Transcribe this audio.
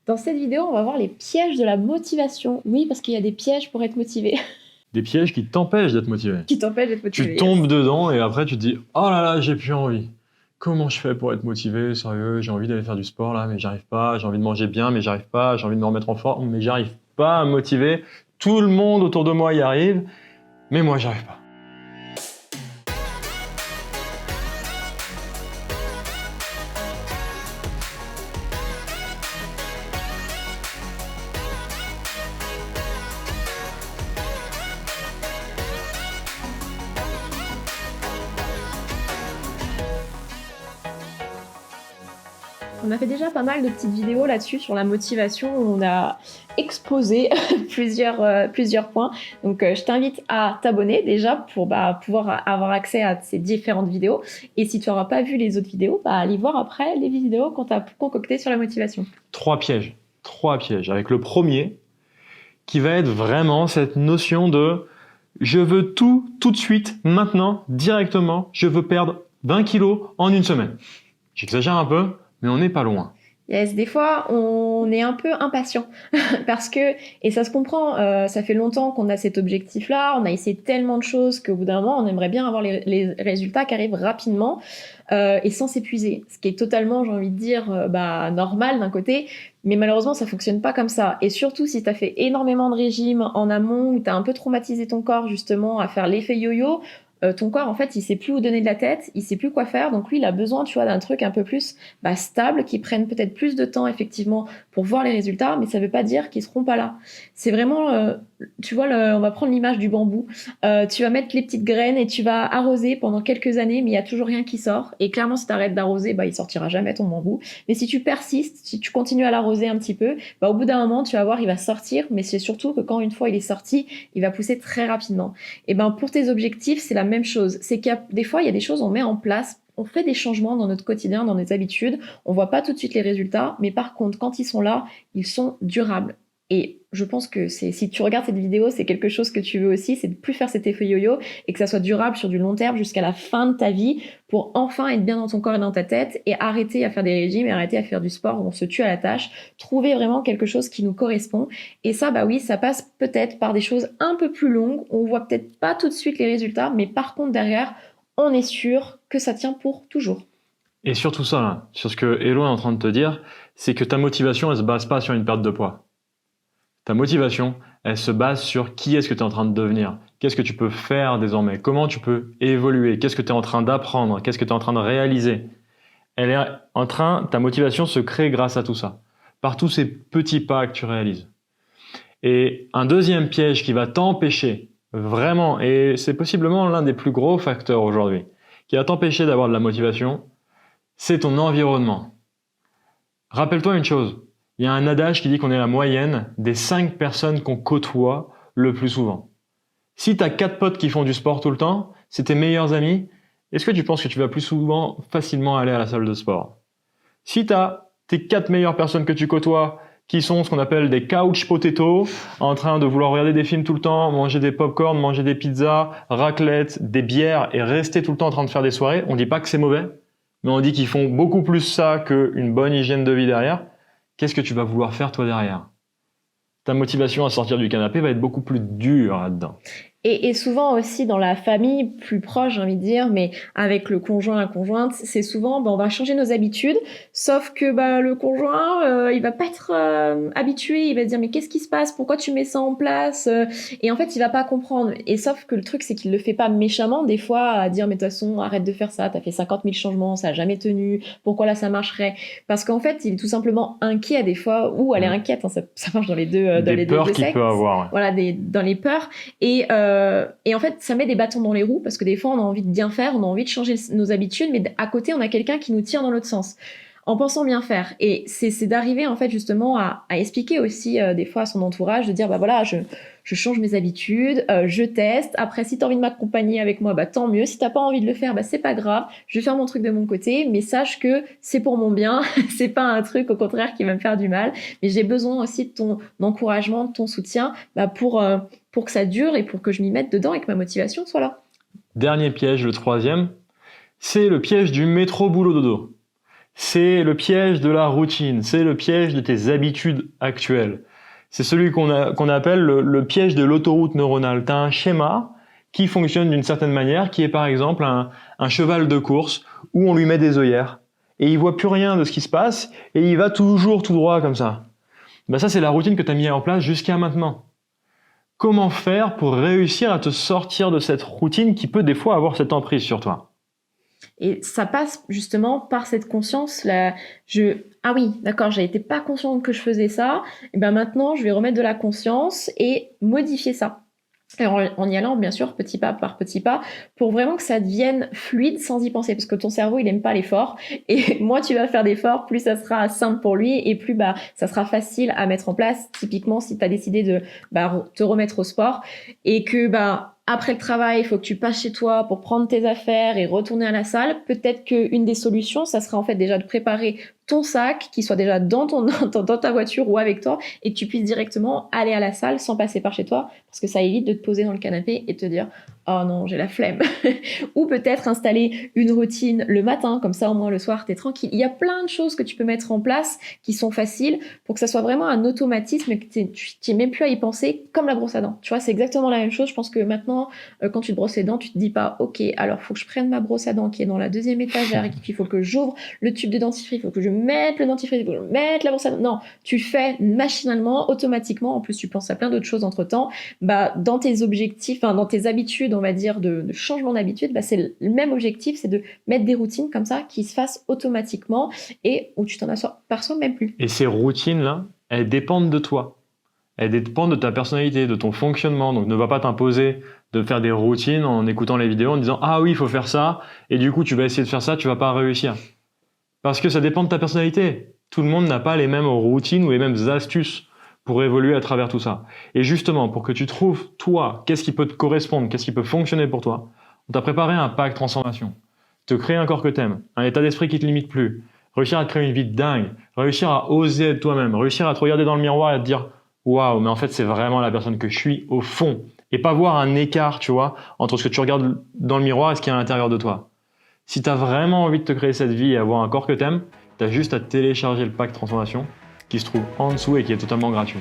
Dans cette vidéo, on va voir les pièges de la motivation. Oui, parce qu'il y a des pièges pour être motivé, Des pièges qui t'empêchent d'être motivé. qui t'empêchent d'être motivé. Tu tombes dedans et après tu te dis « Oh là là, j'ai plus envie. Comment je fais pour être motivé? Sérieux, j'ai envie d'aller faire du sport là, mais j'arrive pas. J'ai envie de manger bien, mais j'arrive pas. J'ai envie de me remettre en forme, mais j'arrive pas à me motiver. Tout le monde autour de moi y arrive, mais moi j'arrive pas. » On a fait déjà pas mal de petites vidéos là-dessus sur la motivation où on a exposé plusieurs points. Donc je t'invite à t'abonner déjà pour pouvoir avoir accès à ces différentes vidéos. Et si tu n'auras pas vu les autres vidéos, allez voir après les vidéos qu'on t'a concoctées sur la motivation. Trois pièges, avec le premier qui va être vraiment cette notion de « je veux tout de suite, maintenant, directement, je veux perdre 20 kilos en une semaine ». J'exagère un peu, mais on n'est pas loin. Yes, des fois, on est un peu impatient parce que, et ça se comprend, ça fait longtemps qu'on a cet objectif-là, on a essayé tellement de choses qu'au bout d'un moment, on aimerait bien avoir les résultats qui arrivent rapidement et sans s'épuiser. Ce qui est totalement, j'ai envie de dire, normal d'un côté, mais malheureusement, ça fonctionne pas comme ça. Et surtout, si tu as fait énormément de régimes en amont ou tu as un peu traumatisé ton corps justement à faire l'effet yo-yo, ton corps, en fait, il sait plus où donner de la tête, il sait plus quoi faire, donc lui, il a besoin, tu vois, d'un truc un peu plus stable, qui prenne peut-être plus de temps, effectivement, pour voir les résultats, mais ça veut pas dire qu'ils seront pas là. C'est vraiment, tu vois, on va prendre l'image du bambou. Tu vas mettre les petites graines et tu vas arroser pendant quelques années, mais il y a toujours rien qui sort. Et clairement, si tu arrêtes d'arroser, il sortira jamais ton bambou. Mais si tu persistes, si tu continues à l'arroser un petit peu, au bout d'un moment, tu vas voir, il va sortir, mais c'est surtout que quand une fois il est sorti, il va pousser très rapidement. Et pour tes objectifs, c'est la même chose. C'est qu'il y a des fois, il y a des choses on met en place, on fait des changements dans notre quotidien, dans nos habitudes, on voit pas tout de suite les résultats, mais par contre, quand ils sont là, ils sont durables. Et je pense que si tu regardes cette vidéo, c'est quelque chose que tu veux aussi, c'est de plus faire cet effet yo-yo et que ça soit durable sur du long terme jusqu'à la fin de ta vie pour enfin être bien dans ton corps et dans ta tête et arrêter à faire des régimes et arrêter à faire du sport où on se tue à la tâche, trouver vraiment quelque chose qui nous correspond. Et ça, oui, ça passe peut-être par des choses un peu plus longues, on voit peut-être pas tout de suite les résultats, mais par contre derrière, on est sûr que ça tient pour toujours. Et surtout ça, là, sur ce que Hello est en train de te dire, c'est que ta motivation, elle se base pas sur une perte de poids. Ta motivation, elle se base sur qui est-ce que tu es en train de devenir, qu'est-ce que tu peux faire désormais, comment tu peux évoluer, qu'est-ce que tu es en train d'apprendre, qu'est-ce que tu es en train de réaliser. Ta motivation se crée grâce à tout ça, par tous ces petits pas que tu réalises. Et un deuxième piège qui va t'empêcher, vraiment, et c'est possiblement l'un des plus gros facteurs aujourd'hui, qui va t'empêcher d'avoir de la motivation, c'est ton environnement. Rappelle-toi une chose. Il y a un adage qui dit qu'on est la moyenne des 5 personnes qu'on côtoie le plus souvent. Si tu as 4 potes qui font du sport tout le temps, c'est tes meilleurs amis, est-ce que tu penses que tu vas plus souvent facilement aller à la salle de sport? Si tu as tes 4 meilleures personnes que tu côtoies qui sont ce qu'on appelle des couch potatoes, en train de vouloir regarder des films tout le temps, manger des pop-corn, manger des pizzas, raclette, des bières et rester tout le temps en train de faire des soirées, on dit pas que c'est mauvais, mais on dit qu'ils font beaucoup plus ça qu'une bonne hygiène de vie derrière. Qu'est-ce que tu vas vouloir faire toi derrière? Ta motivation à sortir du canapé va être beaucoup plus dure là-dedans. Et souvent aussi dans la famille plus proche, j'ai envie de dire, mais avec le conjoint, la conjointe, c'est souvent, on va changer nos habitudes, sauf que le conjoint, il va pas être habitué, il va se dire mais qu'est-ce qui se passe, pourquoi tu mets ça en place, et en fait il va pas comprendre. Et sauf que le truc c'est qu'il le fait pas méchamment, des fois à dire mais de toute façon arrête de faire ça, t'as fait 50 000 changements, ça a jamais tenu, pourquoi là ça marcherait? Parce qu'en fait il est tout simplement inquiet des fois, ou elle est inquiète, ça marche dans les deux des peurs qu'il peut avoir. Voilà, dans les peurs. Et en fait, ça met des bâtons dans les roues parce que des fois, on a envie de bien faire, on a envie de changer nos habitudes, mais à côté, on a quelqu'un qui nous tire dans l'autre sens en pensant bien faire. Et c'est d'arriver en fait justement à expliquer aussi des fois à son entourage, de dire voilà, je change mes habitudes, je teste. Après, si t'as envie de m'accompagner avec moi, tant mieux. Si t'as pas envie de le faire, c'est pas grave. Je vais faire mon truc de mon côté, mais sache que c'est pour mon bien. C'est pas un truc au contraire qui va me faire du mal. Mais j'ai besoin aussi de ton encouragement, de ton soutien, pour que ça dure et pour que je m'y mette dedans et que ma motivation soit là. Dernier piège, le troisième, c'est le piège du métro boulot dodo. C'est le piège de la routine, c'est le piège de tes habitudes actuelles. C'est celui qu'on appelle le piège de l'autoroute neuronale. Tu as un schéma qui fonctionne d'une certaine manière, qui est par exemple un cheval de course où on lui met des œillères et il voit plus rien de ce qui se passe et il va toujours tout droit comme ça. Ben ça, c'est la routine que tu as mis en place jusqu'à maintenant. Comment faire pour réussir à te sortir de cette routine qui peut des fois avoir cette emprise sur toi? Et ça passe justement par cette conscience là. Ah oui, d'accord, j'étais pas consciente que je faisais ça. Et ben maintenant, je vais remettre de la conscience et modifier ça. Et en y allant, bien sûr, petit pas par petit pas, pour vraiment que ça devienne fluide sans y penser, parce que ton cerveau, il aime pas l'effort, et moins tu vas faire d'efforts, plus ça sera simple pour lui, et plus ça sera facile à mettre en place. Typiquement, si tu as décidé de te remettre au sport, et que après le travail, il faut que tu passes chez toi pour prendre tes affaires et retourner à la salle, peut-être qu'une des solutions, ça sera en fait déjà de préparer ton sac, qui soit déjà dans ta voiture ou avec toi, et que tu puisses directement aller à la salle sans passer par chez toi, parce que ça évite de te poser dans le canapé et te dire « Oh non, j'ai la flemme ». Ou peut-être installer une routine le matin, comme ça au moins le soir, t'es tranquille. Il y a plein de choses que tu peux mettre en place qui sont faciles pour que ça soit vraiment un automatisme et que tu n'aies même plus à y penser, comme la brosse à dents. Tu vois, c'est exactement la même chose. Je pense que maintenant, quand tu te brosses les dents, tu te dis pas « Ok, alors faut que je prenne ma brosse à dents qui est dans la 2e étagère et qu'il faut que j'ouvre le tube de dentifrice, il faut que je mette le dentifrice, il faut que je mette la brosse à dents. » Non, tu fais machinalement, automatiquement. En plus, tu penses à plein d'autres choses entre-temps. Dans tes objectifs, dans tes habitudes, on va dire, de changement d'habitude, c'est le même objectif, c'est de mettre des routines comme ça qui se fassent automatiquement et où tu t'en aperçois même plus. Et ces routines-là, elles dépendent de toi. Elles dépendent de ta personnalité, de ton fonctionnement. Donc ne va pas t'imposer de faire des routines en écoutant les vidéos, en disant « Ah oui, il faut faire ça », et du coup tu vas essayer de faire ça, tu vas pas réussir. Parce que ça dépend de ta personnalité. Tout le monde n'a pas les mêmes routines ou les mêmes astuces pour évoluer à travers tout ça. Et justement, pour que tu trouves, toi, qu'est-ce qui peut te correspondre, qu'est-ce qui peut fonctionner pour toi, on t'a préparé un pack transformation. Te créer un corps que t'aimes, un état d'esprit qui te limite plus, réussir à te créer une vie de dingue, réussir à oser être toi-même, réussir à te regarder dans le miroir et à te dire « Waouh, mais en fait, c'est vraiment la personne que je suis au fond. » Et pas voir un écart, tu vois, entre ce que tu regardes dans le miroir et ce qu'il y a à l'intérieur de toi. Si tu as vraiment envie de te créer cette vie et avoir un corps que t'aimes, tu as juste à télécharger le pack transformation qui se trouve en dessous et qui est totalement gratuit.